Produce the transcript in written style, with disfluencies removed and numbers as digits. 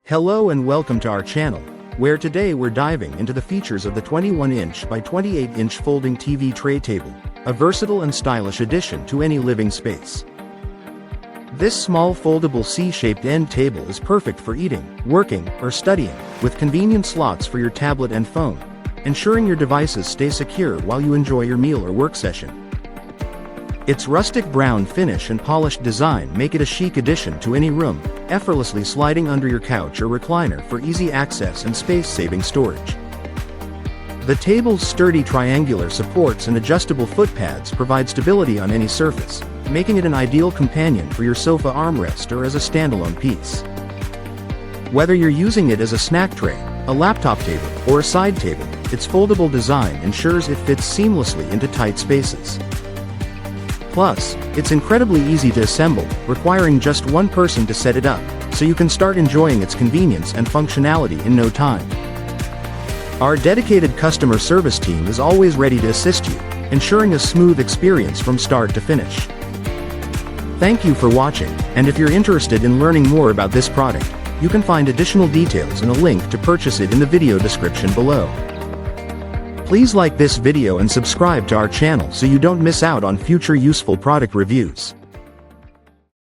Hello and welcome to our channel, where today we're diving into the features of the 21-inch by 28-inch folding TV tray table, a versatile and stylish addition to any living space. This small foldable C-shaped end table is perfect for eating, working, or studying, with convenient slots for your tablet and phone, ensuring your devices stay secure while you enjoy your meal or work session. Its rustic brown finish and polished design make it a chic addition to any room, effortlessly sliding under your couch or recliner for easy access and space-saving storage. The table's sturdy triangular supports and adjustable foot pads provide stability on any surface, making it an ideal companion for your sofa armrest or as a standalone piece. Whether you're using it as a snack tray, a laptop table, or a side table, its foldable design ensures it fits seamlessly into tight spaces. Plus, it's incredibly easy to assemble, requiring just one person to set it up, so you can start enjoying its convenience and functionality in no time. Our dedicated customer service team is always ready to assist you, ensuring a smooth experience from start to finish. Thank you for watching, and if you're interested in learning more about this product, you can find additional details and a link to purchase it in the video description below. Please like this video and subscribe to our channel so you don't miss out on future useful product reviews.